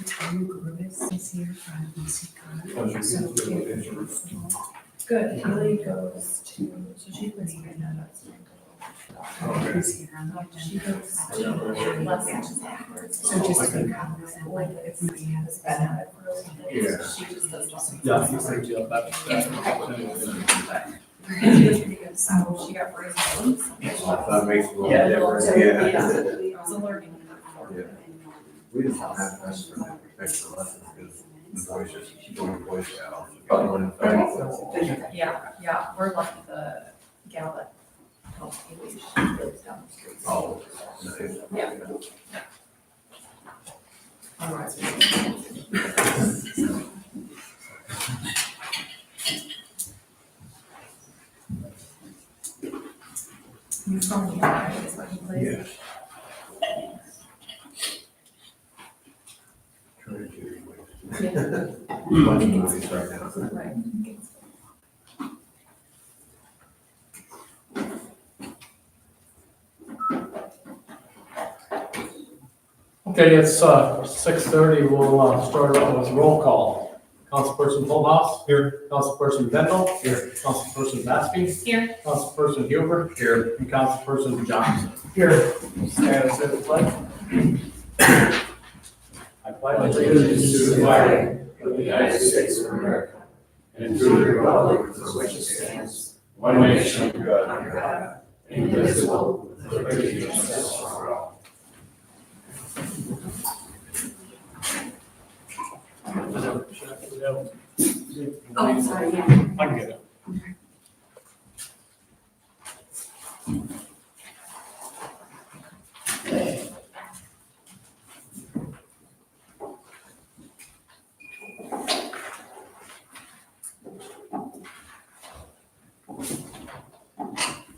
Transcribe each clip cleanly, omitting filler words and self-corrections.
Tanya Grubis is here from ECCon. So if possible. Good, Haley goes to, so she lives Bring here it now. up. He's here on the She agenda. goes to left hand backwards. So just be cognizant, like if somebody has. Yeah. Yeah. She just does nothing. Yeah, you said, yeah, that's. So she got raised. That makes a little Yeah. difference, So, yeah. It's a learning. Yeah. We just don't have extra lessons because the boys just going to Boy Scouts. Yeah, we're lucky the gal that helps Haley, she lives down the street. Oh, nice. Yeah. Otherwise, you're from here, right? Is what he plays? Yeah. Trying to. Yeah. Bunch of movies right now. Right. Okay, it's 6:30, we'll start out with roll call. Councilperson Fullhouse. Here. Councilperson Bendel. Here. Councilperson Maskey. Here. Councilperson Huber. Here. And Councilperson Johnson. Here. Stand and say the pledge. I pledge Allegiance to the flag of the United States of America and to the republic for which it stands, one nation under God, indivisible, with liberty and justice for all. Oh, sorry, yeah. I can get it.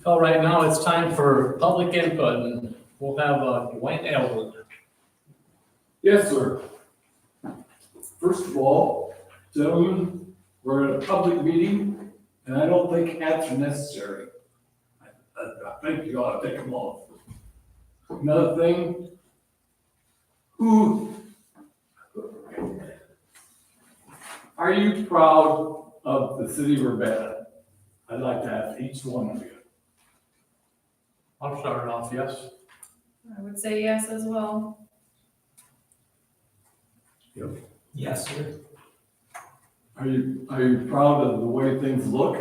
So right now it's time for public input and we'll have Dwayne Elwood. Yes, sir. First of all, gentlemen, we're at a public meeting, and I don't think hats are necessary. I think you ought to take them off. Another thing, who are you proud of the city of Urbana? I'd like to ask each one of you. I'll start it off, yes. I would say yes as well. Yes, sir. Are you proud of the way things look?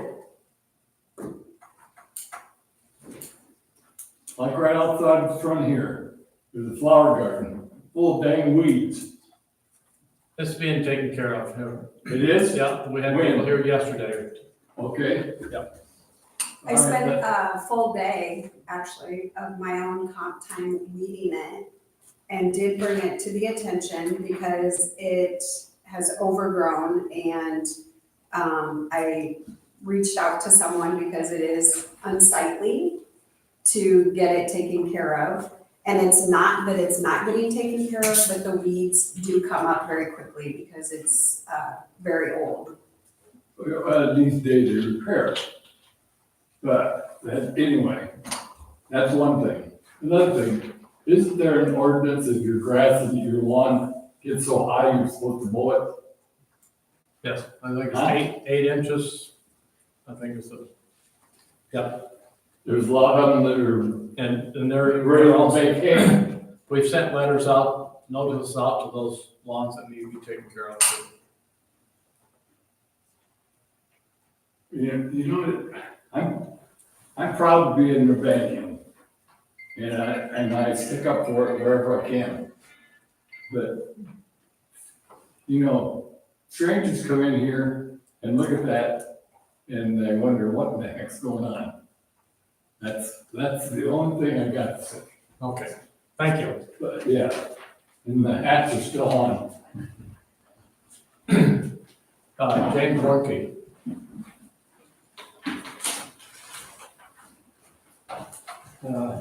Like right outside the front here, there's a flower garden full of dang weeds. This is being taken care of here. It is? Yeah, we had people here yesterday. Okay. I spent a full day, actually, of my own comp time weeding it and did bring it to the attention because it has overgrown and I reached out to someone because it is unsightly to get it taken care of. And it's not that it's not getting taken care of, but the weeds do come up very quickly because it's very old. These days they repair. But anyway, that's one thing. Another thing, isn't there an ordinance if your grass and your lawn gets so high you're supposed to mow it? Yes, I think it's 8 inches. I think it's yeah. There's a lot of them that are And they're ready to make hay. we've sent letters out, notices out to those lawns that need to be taken care of. You know, I'm proud to be in Urbana, and I stick up for it wherever I can. But, you know, strangers come in here and look at that, and they wonder what the heck's going on. That's the only thing I got to say. Okay, thank you. But, yeah, and the hats are still on. James Warkey.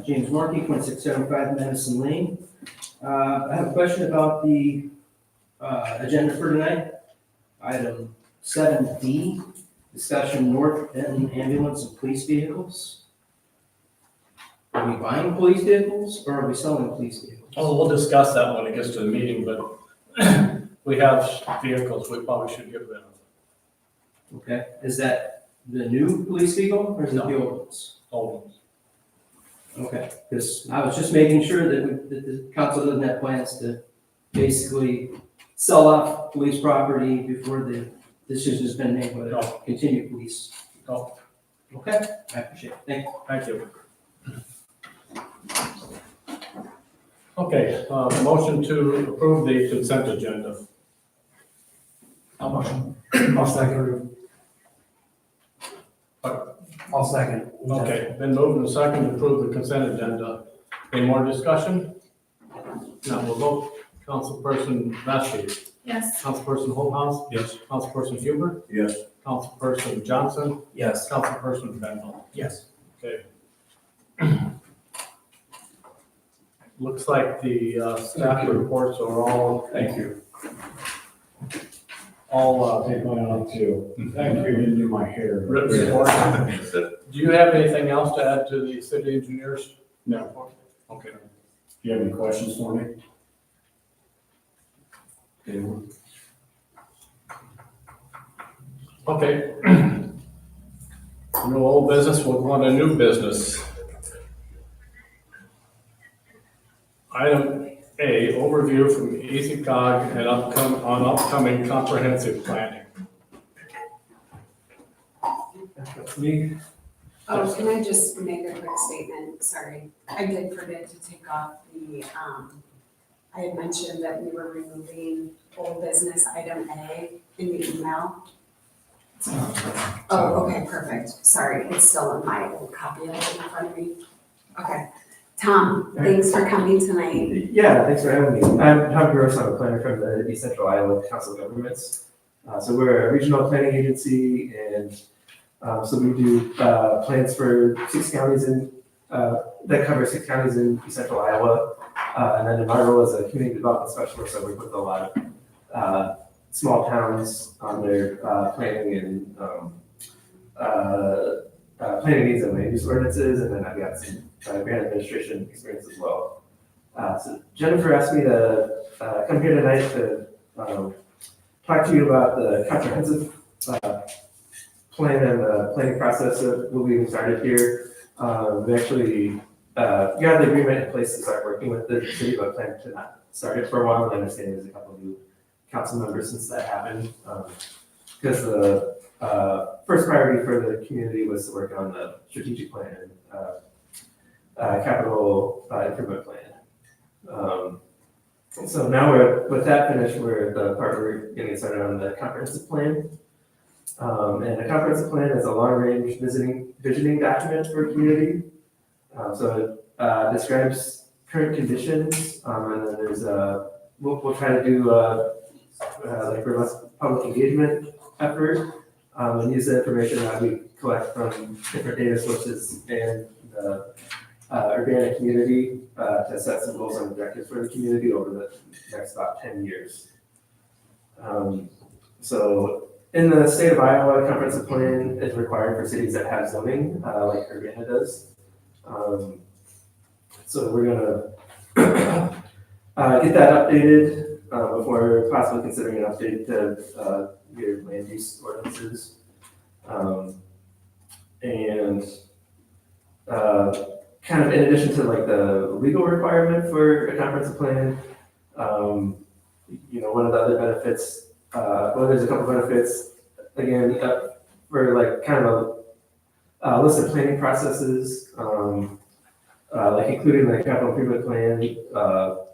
James Markey, 2675 Madison Lane. I have a question about the agenda for tonight. Item 7D, discussion North End ambulance and police vehicles. Are we buying police vehicles or are we selling police vehicles? Oh, we'll discuss that when it gets to the meeting, but we have vehicles we probably should get rid of. Okay, is that the new police vehicle or is it the old ones? Old ones. Okay, because I was just making sure that the council doesn't have plans to basically sell off police property before the decision's been made whether to continue police. No. Okay, I appreciate it. Thank you. Thank you. Okay, motion to approve the consent agenda. I'll motion. I'll second. I'll second. Okay, been moved and seconded to approve the consent agenda. Any more discussion? Now we'll vote. Councilperson Vacy, Yes. Councilperson Holthouse, Yes. Councilperson Huber, Yes. Councilperson Johnson, Yes. Councilperson Bendel. Yes. Okay. Looks like the staff reports are all, Thank you. all Take mine off too. Thank you, didn't do my hair. written reports. Do you have anything else to add to the city engineers? No. Okay. Do you have any questions for me? Okay. No old business, we'll go on to new business. Item A, overview from EasyCog and on upcoming comprehensive planning. Me? Oh, can I just make a quick statement? Sorry, I did forget to take off the, I had mentioned that we were removing old business item A in the email. Oh, okay, perfect. Sorry, it's still in my old copy of it in front of me. Okay. Tom, thanks for coming tonight. Yeah, thanks for having me. I'm Tom Gross. I'm a planner from the East Central Iowa Council of Governments. So we're a regional planning agency, and so we do plans for 6 counties that cover 6 counties in East Central Iowa. And then in my role as a community development specialist, I work with a lot of small towns on their planning and planning needs and land use ordinances, and then I've got some grant administration experience as well. So Jennifer asked me to come here tonight to talk to you about the comprehensive plan and the planning process that will be started here. We actually got the agreement in place to start working with the city, but plan to not start it for a while. And I understand there's a couple of new council members since that happened. Because the first priority for the community was to work on the strategic plan and capital improvement plan. So now with that finished, we're at the part where we're getting started on the comprehensive plan. And a comprehensive plan is a long-range visioning document for a community. So it describes current conditions, and then there's we'll try to do like robust public engagement effort, and use the information that we collect from different data sources and the Urbana community to set some goals and objectives for the community over the next about 10 years. So in the state of Iowa, a comprehensive plan is required for cities that have zoning, like Urbana does. So we're gonna get that updated before possibly considering an update to your land use ordinances. And kind of in addition to like the legal requirement for a comprehensive plan, one of the other benefits, well, there's a couple benefits, again, for like kind of a list of planning processes, like including the capital improvement plan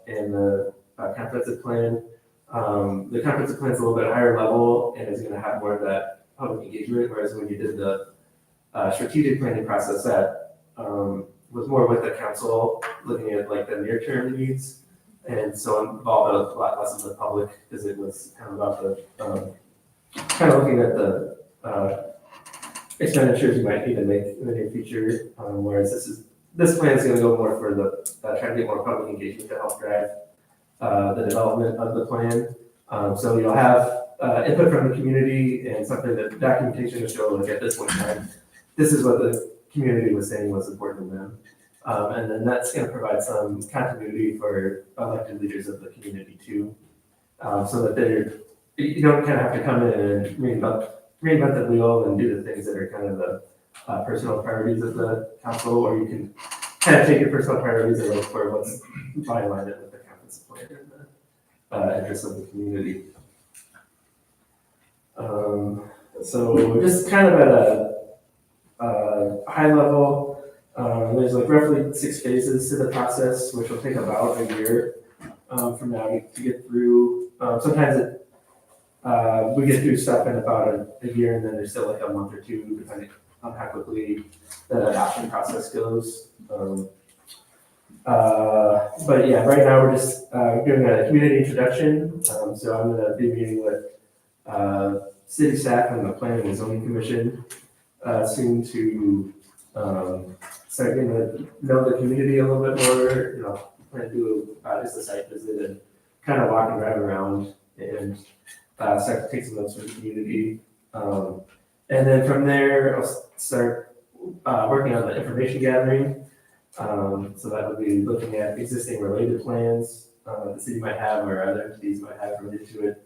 and the comprehensive plan. The comprehensive plan is a little bit higher level and is going to have more of that public engagement, whereas when you did the strategic planning process, that was more with the council looking at like the near-term needs, and so involved a lot less of the public because it was kind of about the kind of looking at the expenditures you might need to make in the near future. Whereas this plan is going to go more for the trying to get more public engagement to help drive the development of the plan. So you'll have input from the community and something that documentation to show, like at this point in time, this is what the community was saying was important to them. And then that's gonna provide some continuity for elected leaders of the community too. So that you don't kind of have to come in and reinvent the wheel and do the things that are kind of the personal priorities of the council, or you can kind of take your personal priorities and look for what's by alignment with the council's plan and the interests of the community. So just kind of at a high level, there's like roughly 6 phases to the process, which will take about a year from now to get through. Sometimes we get through stuff in about a year, and then there's still like a month or two, depending on how quickly the adoption process goes. But yeah, right now we're just doing a community introduction. So I'm going to be meeting with city staff and the Planning and Zoning Commission soon to start getting to know the community a little bit more. Plan to do just a site visit and kind of walk and drive around and start to take some notes from the community. And then from there, I'll start working on the information gathering. So that would be looking at existing related plans the city might have or other entities might have related to it.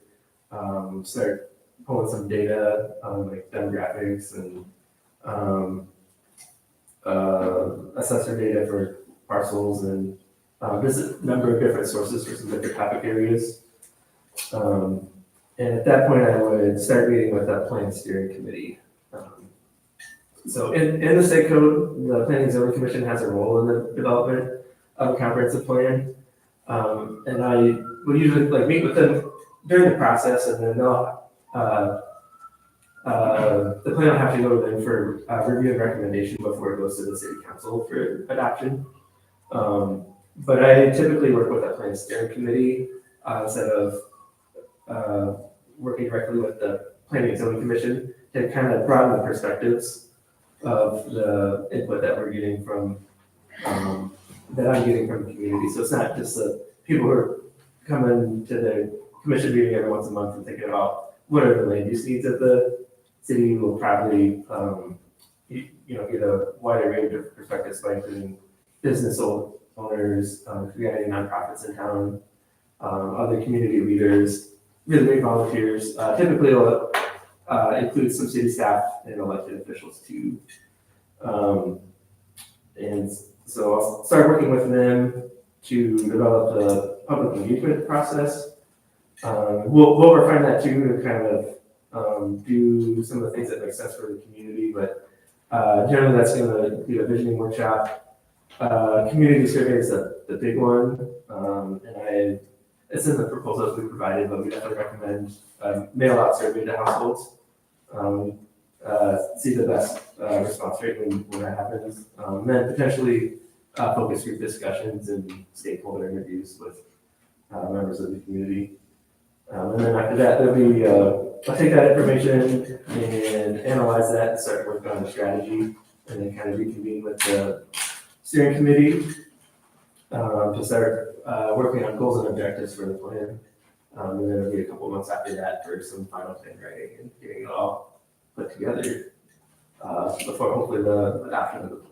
Start pulling some data, like demographics and assessor data for parcels and just a number of different sources for some different topic areas. And at that point, I would start meeting with that plan steering committee. So in the state code, the Planning and Zoning Commission has a role in the development of a comprehensive plan. And I will usually like meet with them during the process, and then they'll the plan will have to go to them for review and recommendation before it goes to the city council for adoption. But I typically work with that plan steering committee instead of working directly with the Planning and Zoning Commission to kind of broaden the perspectives of the input that we're getting from, that I'm getting from the community. So it's not just the people who are coming to the commission meeting every once a month and thinking about what are the land use needs of the city. Will probably, get a wider range of perspectives by including business owners, if we got any nonprofits in town, other community leaders, really volunteers. Typically it'll include some city staff and elected officials too. And so I'll start working with them to develop the public engagement process. We'll refine that too to kind of do some of the things that make sense for the community, but generally that's going to include a visioning workshop. Community survey is the big one, and it's in the proposals we provided, but we definitely recommend mail out survey to households. See the best response rate when that happens. And then potentially focus group discussions and stakeholder interviews with members of the community. And then after that, there'll be, I'll take that information and analyze that and start working on the strategy, and then kind of reconvene with the steering committee to start working on goals and objectives for the plan. And then it'll be a couple months after that for some final plan writing and getting it all put together before hopefully the adoption of the plan.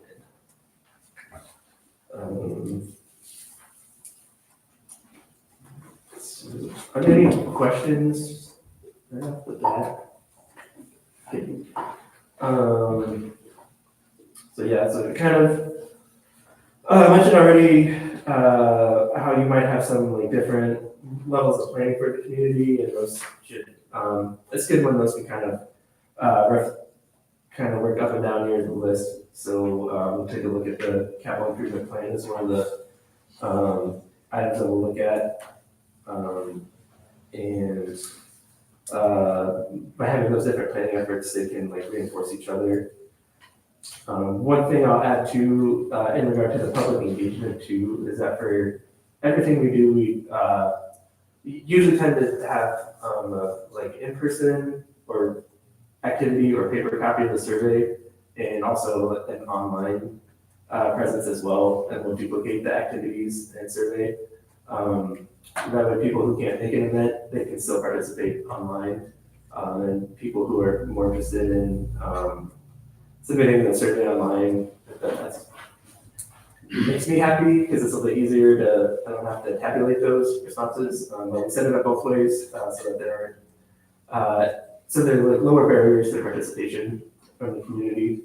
Are there any questions right off the bat? So kind of I mentioned already how you might have some like different levels of planning for the community, and those should it's good when those can kind of work up and down here in the list. So we'll take a look at the capital improvement plan as one of the items that we'll look at. And by having those different planning efforts, they can like reinforce each other. One thing I'll add to in regard to the public engagement too is that for everything we do, we usually tend to have like in-person or activity or paper copy of the survey, and also an online presence as well, and we'll duplicate the activities and survey. That way people who can't make an event, they can still participate online. And people who are more interested in submitting the survey online, makes me happy because it's a little bit easier to, I don't have to tabulate those responses. But we set it up both ways so that there are like lower barriers to participation from the community.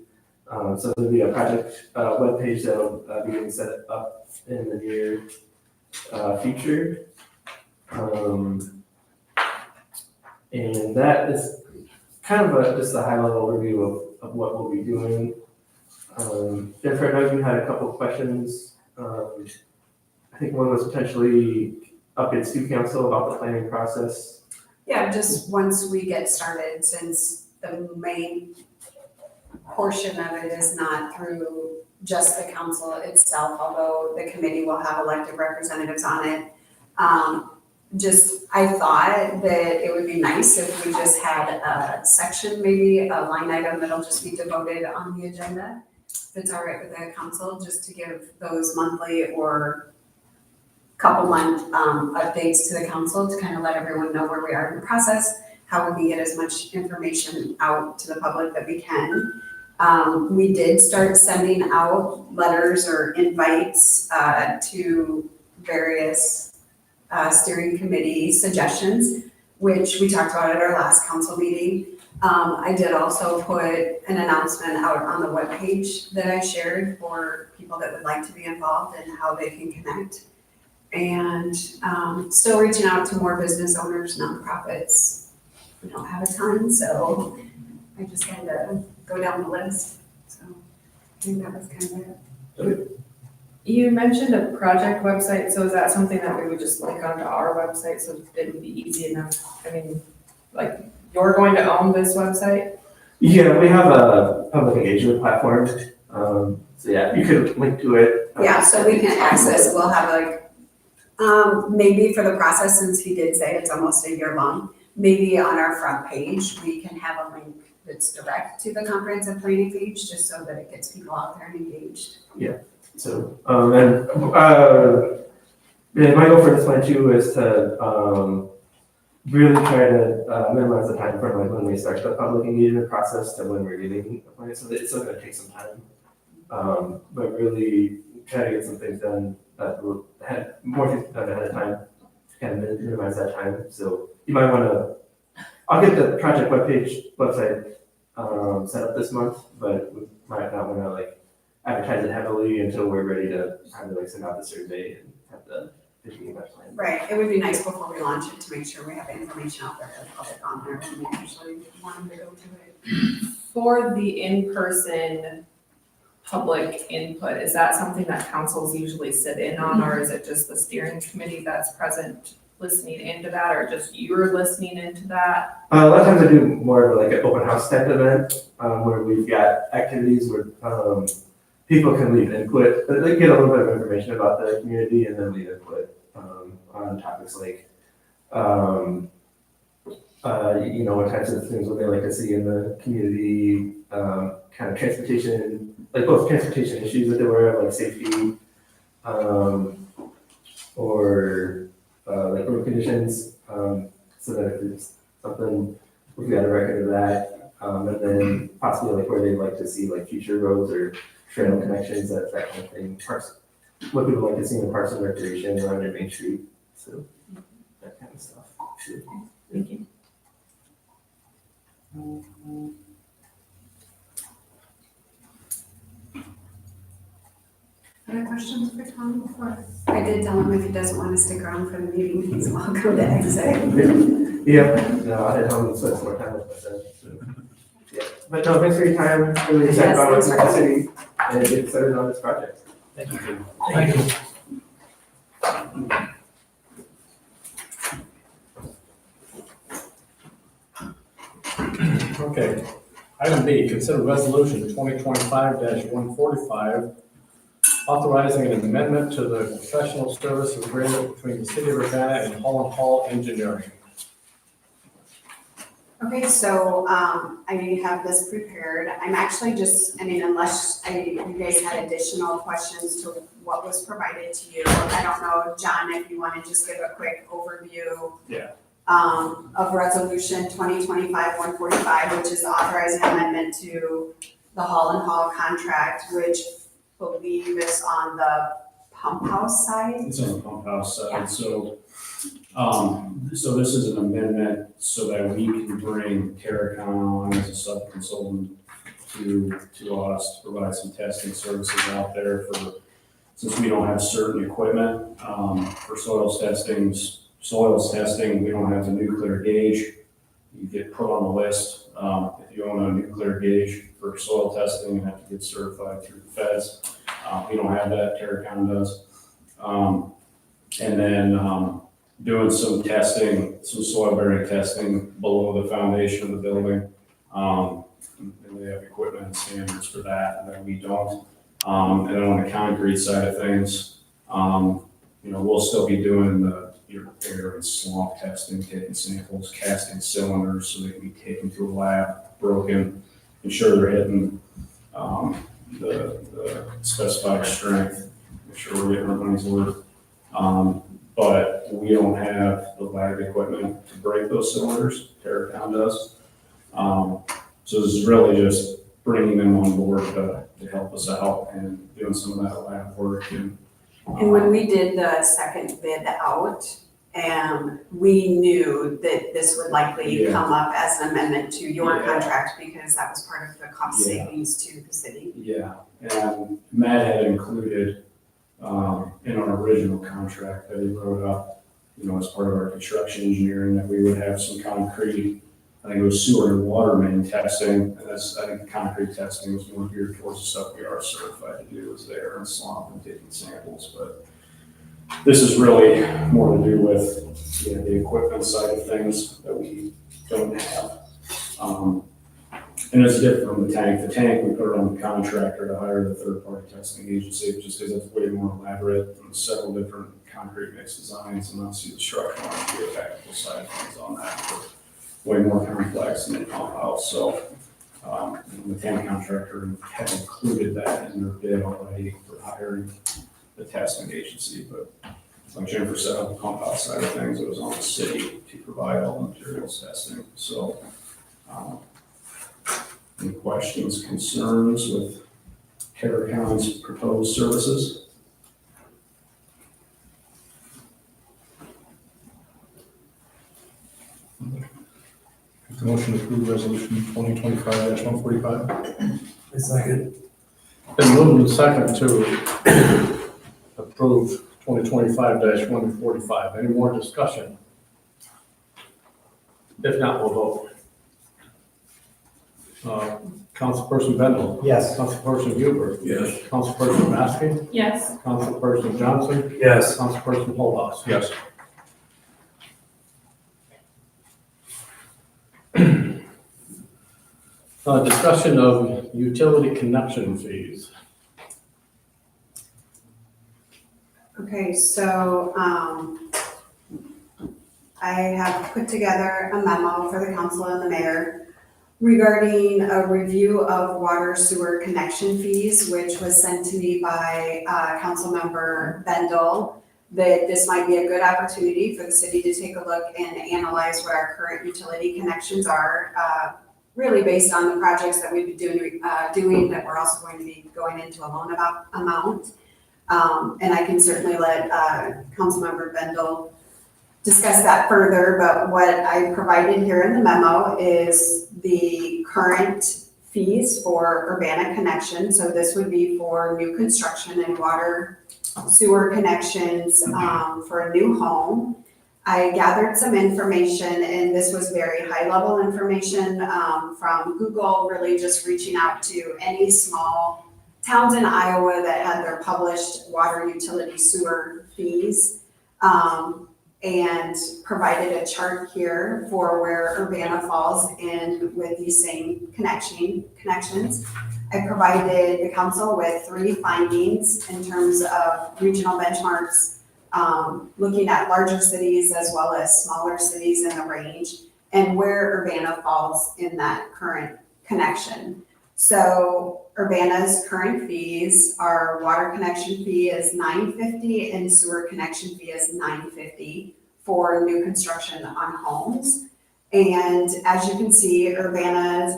So there'll be a project webpage that'll be getting set up in the near future. And that is kind of just a high level overview of what we'll be doing. Jennifer, I know you had a couple of questions. I think one was potentially updates to council about the planning process. Yeah, just once we get started, since the main portion of it is not through just the council itself, although the committee will have elected representatives on it. I thought that it would be nice if we just had a section, maybe a line item that'll just be devoted on the agenda. If it's all right with the council, just to give those monthly or couple month updates to the council to kind of let everyone know where we are in the process, how we can get as much information out to the public that we can. We did start sending out letters or invites to various steering committee suggestions, which we talked about at our last council meeting. I did also put an announcement out on the webpage that I shared for people that would like to be involved and how they can connect. And still reaching out to more business owners, nonprofits. We don't have a ton, so I just had to go down the list. So I think that was kind of it. You mentioned a project website, so is that something that we would just link onto our website so it would be easy enough? I mean, like, you're going to own this website? Yeah, we have a public engagement platform. So yeah, you could link to it. Yeah, so we can access, we'll have like, maybe for the process, since he did say it's almost a year long, maybe on our front page, we can have a link that's direct to the comprehensive planning page, just so that it gets people out there and engaged. Yeah. So, my goal for this one too is to really try to minimize the time from like when we start the public engagement process to when we're getting appointed. So it's still going to take some time, but really try to get some things done that will have more things done ahead of time to kind of minimize that time. So you might want to. I'll get the project website set up this month, but we might not want to like advertise it heavily until we're ready to kind of like send out the survey and have the 15 plan. Right, it would be nice before we launch it to make sure we have information out there for the public on there when we actually want them to go to it. For the in-person public input, is that something that councils usually sit in on, or is it just the steering committee that's present listening into that, or just you're listening into that? A lot of times I do more of like an open house type event where we've got activities where people can leave input, but they get a little bit of information about the community and then leave input on topics like, what types of things would they like to see in the community, kind of transportation, like both transportation issues that they were of, like safety, or like road conditions, so that if there's something, we've got a record of that, and then possibly like where they'd like to see like future roads or trail connections, that kind of thing. Parks, what people like to see in parks and recreation around their Main Street, so that kind of stuff. Thank you. Other questions for Tom before? I did tell him if he doesn't want to stick around for the meeting, he's welcome to exit. Yeah, no, I had home and spent some more time with my son. So. Yeah, but no, thanks for your time. Really excited Yes, about what's in thanks the for city and get started on this project. Thank you. Thank you. Okay, item B, consider resolution 2025-145, authorizing an amendment to the professional service agreement between the city of Urbana and Hall Engineering. Okay, so I have this prepared. I'm actually unless you guys had additional questions to what was provided to you. I don't know, John, if you want to just give a quick overview. Yeah. Of resolution 2025-145, which is authorizing amendment to the Hall contract, which believe is on the pump house side. It's on the pump house Yeah. side, so, so this is an amendment so that we can bring Terracon on as a sub-consultant to us to provide some testing services out there for, since we don't have certain equipment, for soils testing, we don't have the nuclear gauge. You get put on the list, if you own a nuclear gauge for soil testing, you have to get certified through the feds. We don't have that, Terracon does. And then, doing some testing, some soil bearing testing below the foundation of the building. And they have equipment and standards for that, and then we don't. And then on the concrete side of things, we'll still be doing your air and swamp testing, taking samples, casting cylinders so they can be taken to a lab, broken, ensure they're hitting the specified strength, make sure we're getting our money's worth. But we don't have the lab equipment to break those cylinders, Terracon does. So this is really just bringing them on board to help us out and doing some of that lab work. And when we did the second bid out, we knew that this would likely Yeah. come up as an amendment to your Yeah. contract because that was part of the cost Yeah. savings to the city. Yeah, and Matt had included in our original contract that he wrote up, as part of our construction engineering, that we would have some concrete, I think it was sewer and water main testing, and I think the concrete testing was more geared towards the stuff we are certified to do, is there and slump and taking samples, but this is really more to do with, the equipment side of things that we don't have. And it's different from the tank. The tank, we put it on the contractor to hire the third-party testing agency, just because it's way more elaborate and several different concrete mix designs, and obviously the structural and geotechnical side of things on that are way more complex than the pump house. So the tank contractor had included that in their bid already for hiring the testing agency, but like Jennifer said, on the pump house side of things, it was on the city to provide all the materials testing. So any questions, concerns with Terracon's proposed services? The motion to approve resolution 2025-145. Second. Been moved and second to approve 2025-145. Any more discussion? If not, we'll vote. Councilperson Bendel. Yes. Councilperson Huber. Yes. Councilperson Maskey. Yes. Councilperson Johnson. Yes. Councilperson Holthouse. Yes. Discussion of utility connection fees. Okay, so, I have put together a memo for the council and the mayor regarding a review of water sewer connection fees, which was sent to me by, Councilmember Bendel, that this might be a good opportunity for the city to take a look and analyze what our current utility connections are, really based on the projects that we've been doing that we're also going to be going into a loan amount. And I can certainly let Councilmember Bendel discuss that further, but what I provided here in the memo is the current fees for Urbana connection. So this would be for new construction and water sewer connections for a new home. I gathered some information, and this was very high-level information from Google, really just reaching out to any small towns in Iowa that had their published water utility sewer fees, and provided a chart here for where Urbana falls in with these same connections. I provided the council with 3 findings in terms of regional benchmarks, looking at larger cities as well as smaller cities in the range, and where Urbana falls in that current connection. So Urbana's current fees, our water connection fee is $9.50 and sewer connection fee is $9.50 for new construction on homes. And as you can see, Urbana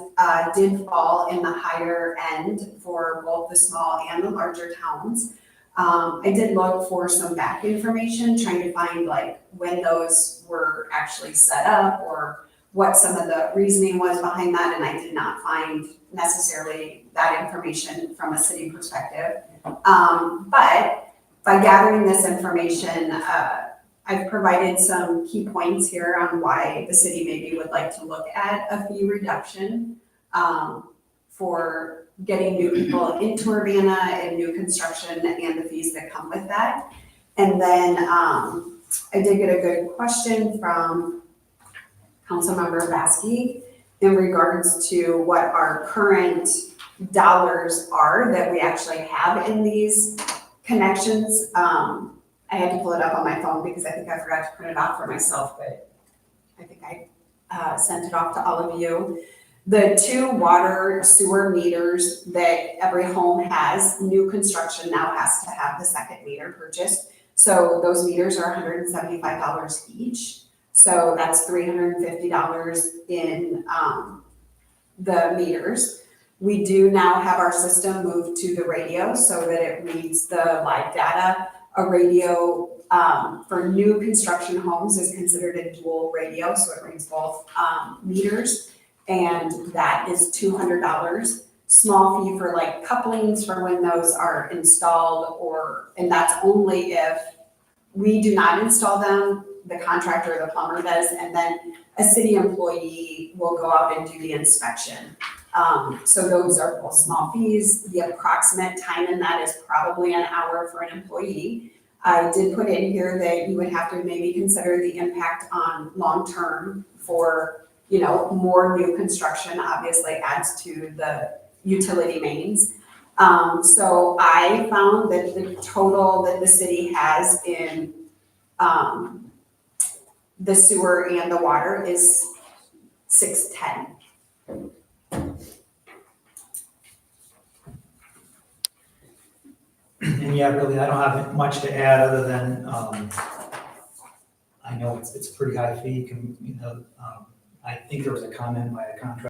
did fall in the higher end for both the small and the larger towns. I did look for some back information, trying to find like when those were actually set up or what some of the reasoning was behind that, and I did not find necessarily that information from a city perspective. But by gathering this information, I've provided some key points here on why the city maybe would like to look at a fee reduction for getting new people into Urbana and new construction and the fees that come with that. And then I did get a good question from Councilmember Baskey in regards to what our current dollars are that we actually have in these connections. I had to pull it up on my phone because I think I forgot to print it off for myself, but I think I sent it off to all of you. The 2 water sewer meters that every home has, new construction now has to have the second meter purchased. So those meters are $175 each. So that's $350 in the meters. We do now have our system moved to the radio so that it reads the live data. A radio for new construction homes is considered a dual radio, so it reads both meters, and that is $200. Small fee for like couplings for when those are installed, and that's only if we do not install them, the contractor or the plumber does, and then a city employee will go out and do the inspection. So those are both small fees. The approximate time in that is probably an hour for an employee. I did put in here that you would have to maybe consider the impact on long-term for, more new construction obviously adds to the utility mains. So I found that the total that the city has in the sewer and the water is $610. And yeah, really, I don't have much to add other than, I know it's a pretty high fee, I think there was a comment by a contractor